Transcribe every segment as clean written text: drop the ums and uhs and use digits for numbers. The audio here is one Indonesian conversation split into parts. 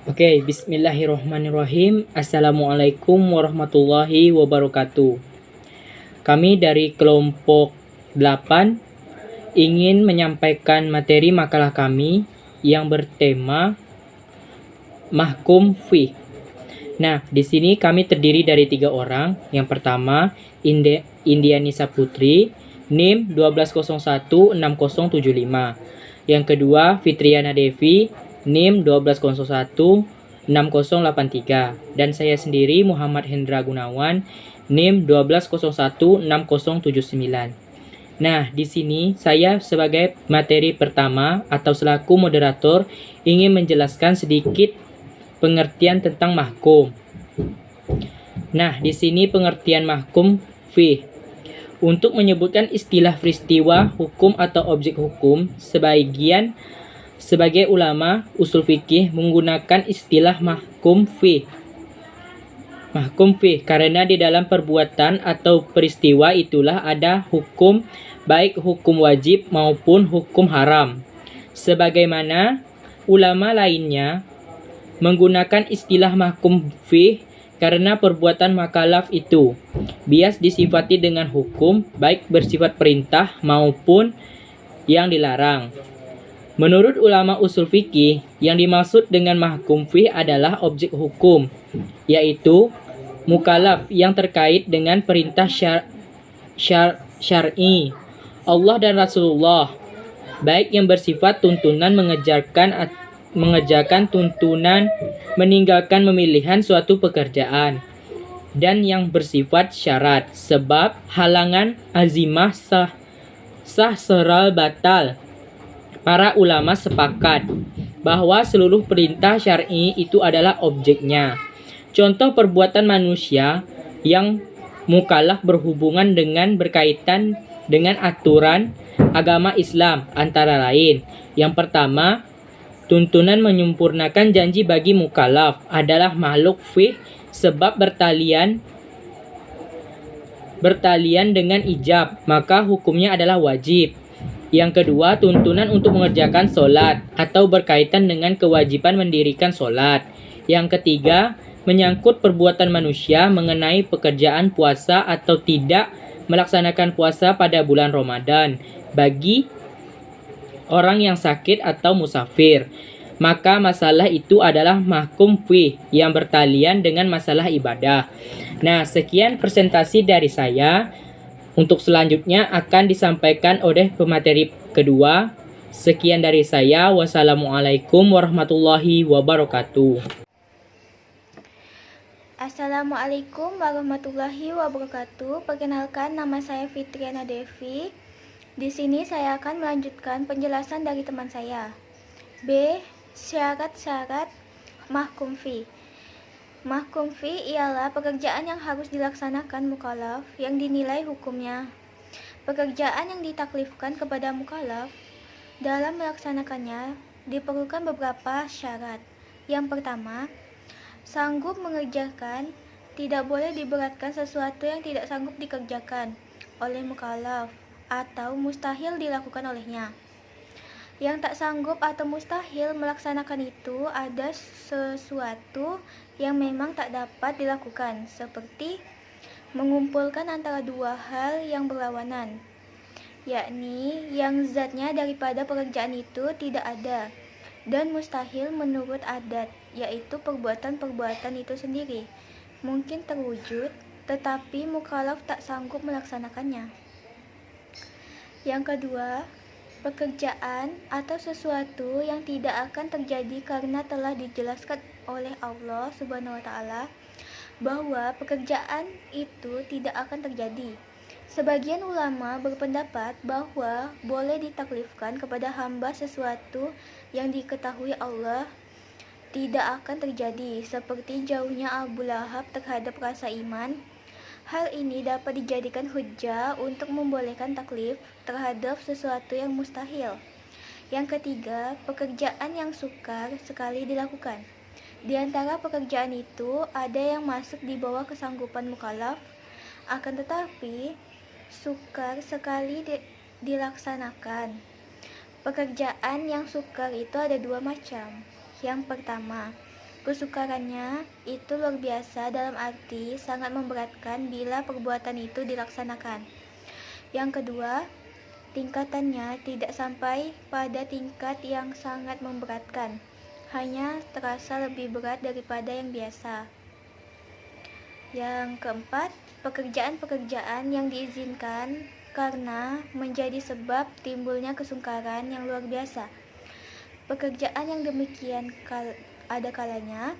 Oke, bismillahirrahmanirrahim. Assalamualaikum warahmatullahi wabarakatuh. Kami dari kelompok 8 ingin menyampaikan materi makalah kami yang bertema Mahkum Fih. Nah, di sini kami terdiri dari 3 orang. Yang pertama, Indianisa Putri, NIM 12016075. Yang kedua, Fitriana Devi, NIM 12016083. Dan saya sendiri, Muhammad Hendra Gunawan, NIM 12016079. Nah, di sini saya sebagai materi pertama atau selaku moderator ingin menjelaskan sedikit pengertian tentang mahkum. Nah, di sini pengertian mahkum fih. Untuk menyebutkan istilah peristiwa hukum atau objek hukum, sebagai ulama usul fikih menggunakan istilah mahkum fih. Mahkum fih karena di dalam perbuatan atau peristiwa itulah ada hukum, baik hukum wajib maupun hukum haram. Sebagaimana ulama lainnya menggunakan istilah mahkum fih karena perbuatan makalaf itu bias disifati dengan hukum, baik bersifat perintah maupun yang dilarang. Menurut ulama usul fikih, yang dimaksud dengan mahkum fih adalah objek hukum, yaitu mukalaf yang terkait dengan perintah syar'i Allah dan Rasulullah, baik yang bersifat tuntunan mengerjakan tuntunan meninggalkan pemilihan suatu pekerjaan, dan yang bersifat syarat sebab halangan azimah sah seral batal. Para ulama sepakat bahwa seluruh perintah syar'i itu adalah objeknya. Contoh perbuatan manusia yang mukallaf berhubungan dengan berkaitan dengan aturan agama Islam antara lain. Yang pertama, tuntunan menyempurnakan janji bagi mukallaf adalah makhluk fih sebab bertalian dengan ijab, maka hukumnya adalah wajib. Yang kedua, tuntunan untuk mengerjakan sholat atau berkaitan dengan kewajiban mendirikan sholat. Yang ketiga, menyangkut perbuatan manusia mengenai pekerjaan puasa atau tidak melaksanakan puasa pada bulan Ramadan bagi orang yang sakit atau musafir. Maka masalah itu adalah mahkum fih yang bertalian dengan masalah ibadah. Nah, sekian presentasi dari saya. Untuk selanjutnya akan disampaikan oleh pemateri kedua. Sekian dari saya. Wassalamualaikum warahmatullahi wabarakatuh. Assalamualaikum warahmatullahi wabarakatuh. Perkenalkan, nama saya Fitriana Devi. Di sini saya akan melanjutkan penjelasan dari teman saya. B. Syarat-syarat mahkum fih. Mahkum fih ialah pekerjaan yang harus dilaksanakan mukallaf yang dinilai hukumnya. Pekerjaan yang ditaklifkan kepada mukallaf dalam melaksanakannya diperlukan beberapa syarat. Yang pertama, sanggup mengerjakan. Tidak boleh diberatkan sesuatu yang tidak sanggup dikerjakan oleh mukallaf atau mustahil dilakukan olehnya. Yang tak sanggup atau mustahil melaksanakan itu ada sesuatu yang memang tak dapat dilakukan, seperti mengumpulkan antara dua hal yang berlawanan, yakni yang zatnya daripada pekerjaan itu tidak ada, dan mustahil menurut adat, yaitu perbuatan-perbuatan itu sendiri mungkin terwujud, tetapi mukallaf tak sanggup melaksanakannya. Yang kedua, pekerjaan atau sesuatu yang tidak akan terjadi karena telah dijelaskan oleh Allah Subhanahu wa taala bahwa pekerjaan itu tidak akan terjadi. Sebagian ulama berpendapat bahwa boleh ditaklifkan kepada hamba sesuatu yang diketahui Allah tidak akan terjadi, seperti jauhnya Abu Lahab terhadap rasa iman. Hal ini dapat dijadikan hujjah untuk membolehkan taklif terhadap sesuatu yang mustahil. Yang ketiga, pekerjaan yang sukar sekali dilakukan. Di antara pekerjaan itu ada yang masuk di bawah kesanggupan mukallaf, akan tetapi sukar sekali dilaksanakan. Pekerjaan yang sukar itu ada dua macam. Yang pertama, Kesukarannya itu luar biasa dalam arti sangat memberatkan bila perbuatan itu dilaksanakan. Yang kedua, tingkatannya tidak sampai pada tingkat yang sangat memberatkan, hanya terasa lebih berat daripada yang biasa. Yang keempat, pekerjaan-pekerjaan yang diizinkan karena menjadi sebab timbulnya kesungkaran yang luar biasa. Pekerjaan yang demikian ada kalanya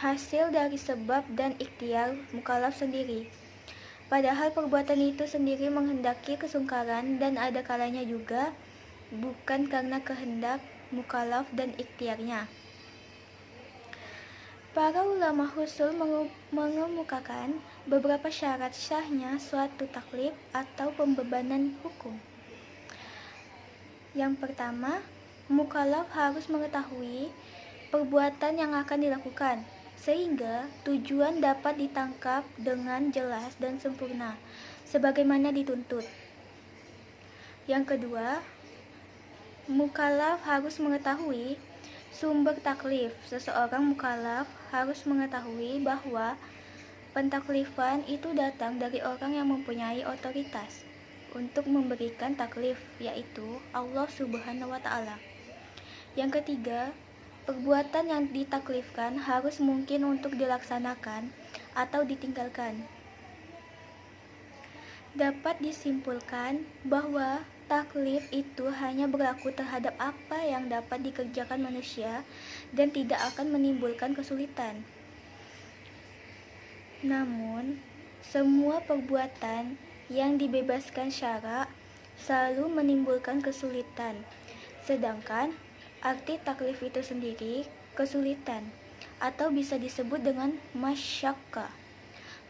hasil dari sebab dan ikhtiar mukallaf sendiri. Padahal perbuatan itu sendiri menghendaki kesungkaran dan ada kalanya juga bukan karena kehendak mukallaf dan ikhtiarnya. Para ulama husul mengemukakan beberapa syarat sahnya suatu taklif atau pembebanan hukum. Yang pertama, mukallaf harus mengetahui perbuatan yang akan dilakukan, sehingga tujuan dapat ditangkap dengan jelas dan sempurna, sebagaimana dituntut. Yang kedua, mukallaf harus mengetahui sumber taklif. Seseorang mukallaf harus mengetahui bahwa pentaklifan itu datang dari orang yang mempunyai otoritas untuk memberikan taklif, yaitu Allah Subhanahu wa Ta'ala. Yang ketiga, perbuatan yang ditaklifkan harus mungkin untuk dilaksanakan atau ditinggalkan. Dapat disimpulkan bahwa taklif itu hanya berlaku terhadap apa yang dapat dikerjakan manusia dan tidak akan menimbulkan kesulitan. Namun, semua perbuatan yang dibebaskan syara selalu menimbulkan kesulitan. Sedangkan arti taklif itu sendiri kesulitan atau bisa disebut dengan masyaqqah.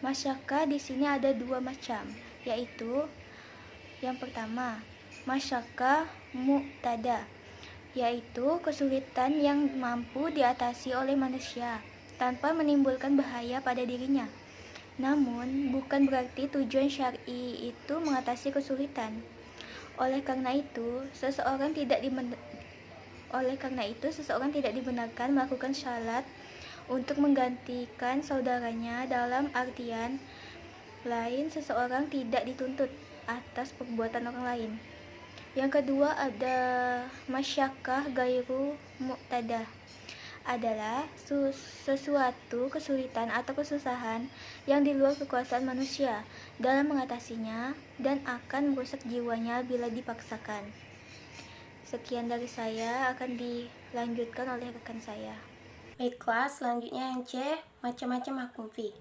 Masyaqqah di sini ada dua macam, yaitu yang pertama, masyaqqah mu'tada, yaitu kesulitan yang mampu diatasi oleh manusia tanpa menimbulkan bahaya pada dirinya. Namun, bukan berarti tujuan syar'i itu mengatasi kesulitan. Oleh karena itu, seseorang tidak dibenarkan melakukan syarat untuk menggantikan saudaranya. Dalam artian lain, seseorang tidak dituntut atas perbuatan orang lain. Yang kedua ada masyaqqah gairu mu'tadah, adalah sesuatu kesulitan atau kesusahan yang di luar kekuasaan manusia dalam mengatasinya dan akan merusak jiwanya bila dipaksakan. Sekian dari saya, akan dilanjutkan oleh rekan saya. Baiklah, selanjutnya yang C, macam-macam mahkum fi.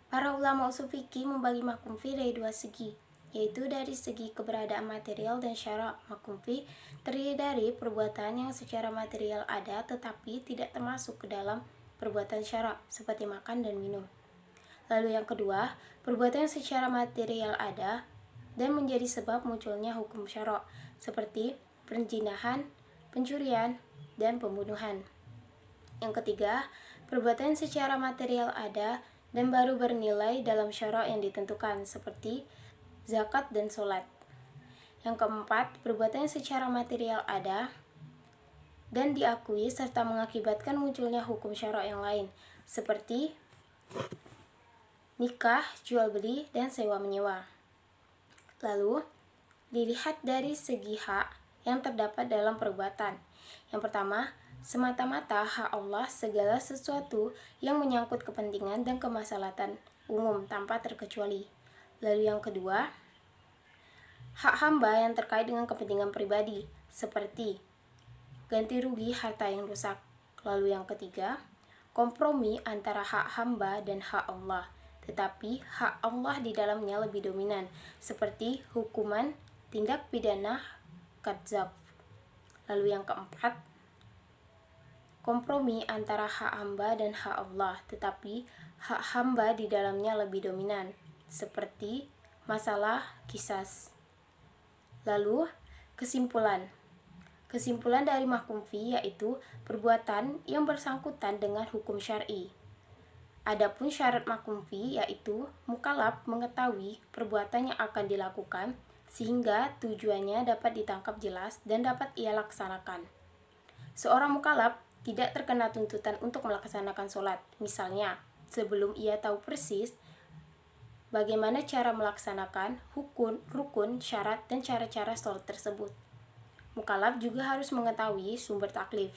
Para ulama usul fikih membagi mahkum fi dari dua segi, yaitu dari segi keberadaan material dan syarak. Mahkum fi terdiri dari perbuatan yang secara material ada tetapi tidak termasuk ke dalam perbuatan syarak, seperti makan dan minum. Lalu yang kedua, perbuatan yang secara material ada dan menjadi sebab munculnya hukum syarak, seperti perzinahan, pencurian, dan pembunuhan. Yang ketiga, perbuatan secara material ada dan baru bernilai dalam syarak yang ditentukan, seperti zakat dan sholat. Yang keempat, perbuatan secara material ada dan diakui serta mengakibatkan munculnya hukum syarak yang lain, seperti nikah, jual beli, dan sewa menyewa. Lalu, dilihat dari segi hak yang terdapat dalam perbuatan. Yang pertama, semata-mata hak Allah segala sesuatu yang menyangkut kepentingan dan kemaslahatan umum tanpa terkecuali. Lalu yang kedua, hak hamba yang terkait dengan kepentingan pribadi, seperti ganti rugi harta yang rusak. Lalu yang ketiga, kompromi antara hak hamba dan hak Allah, tetapi hak Allah di dalamnya lebih dominan, seperti hukuman tindak pidana kadzab. Lalu yang keempat, kompromi antara hak hamba dan hak Allah, tetapi hak hamba di dalamnya lebih dominan, seperti masalah qisas. Lalu, kesimpulan. Kesimpulan dari mahkum fi yaitu perbuatan yang bersangkutan dengan hukum syar'i. Adapun syarat mahkum fi yaitu mukallaf mengetahui perbuatan yang akan dilakukan sehingga tujuannya dapat ditangkap jelas dan dapat ia laksanakan. Seorang mukallaf tidak terkena tuntutan untuk melaksanakan sholat. Misalnya, sebelum ia tahu persis bagaimana cara melaksanakan rukun, syarat, dan cara-cara sholat tersebut. Mukallaf juga harus mengetahui sumber taklif.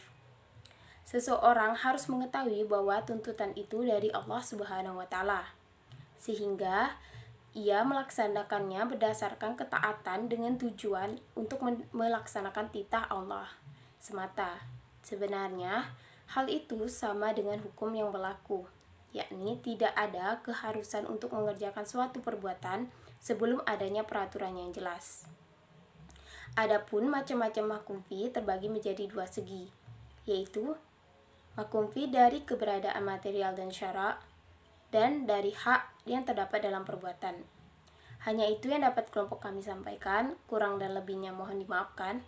Seseorang harus mengetahui bahwa tuntutan itu dari Allah Subhanahu wa Ta'ala, sehingga ia melaksanakannya berdasarkan ketaatan dengan tujuan untuk melaksanakan titah Allah semata. Sebenarnya, hal itu sama dengan hukum yang berlaku, yakni tidak ada keharusan untuk mengerjakan suatu perbuatan sebelum adanya peraturan yang jelas. Adapun macam-macam mahkum fi terbagi menjadi dua segi, yaitu mahkum fi dari keberadaan material dan syara, dan dari hak yang terdapat dalam perbuatan. Hanya itu yang dapat kelompok kami sampaikan, kurang dan lebihnya mohon dimaafkan.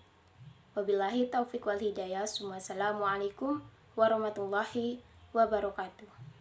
Wabillahi taufiq wal hidayah. Wassalamualaikum warahmatullahi wabarakatuh.